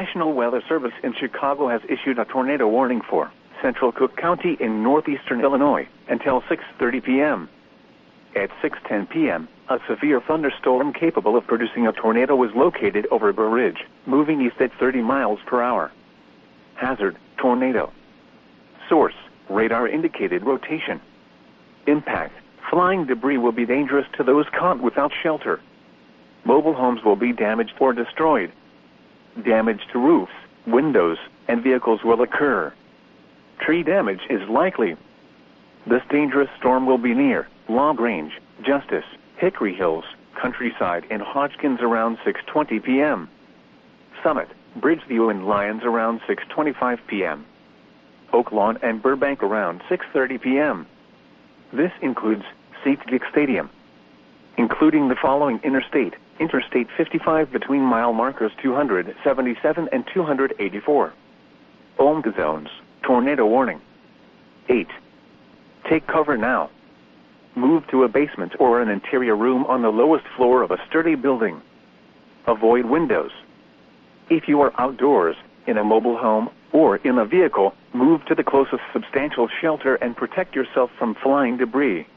National Weather Service in Chicago has issued a tornado warning for Central Cook County in northeastern Illinois until 6:30 p.m. At 6:10 p.m., a severe thunderstorm capable of producing a tornado was located over Burr Ridge, moving east at 30 miles per hour. Hazard, tornado. Source, radar indicated rotation. Impact, flying debris will be dangerous to those caught without shelter. Mobile homes will be damaged or destroyed. Damage to roofs, windows, and vehicles will occur. Tree damage is likely. This dangerous storm will be near LaGrange, Justice, Hickory Hills, Countryside, and Hodgkins around 6:20 p.m. Summit, Bridgeview, and Lyons around 6:25 p.m. Oak Lawn and Burbank around 6:30 p.m. This includes SeatGeek Stadium, including the following Interstate 55 between mile markers 277 and 284. Olmca zones, tornado warning. 8. Take cover now. Move to a basement or an interior room on the lowest floor of a sturdy building. Avoid windows. If you are outdoors, in a mobile home, or in a vehicle, move to the closest substantial shelter and protect yourself from flying debris.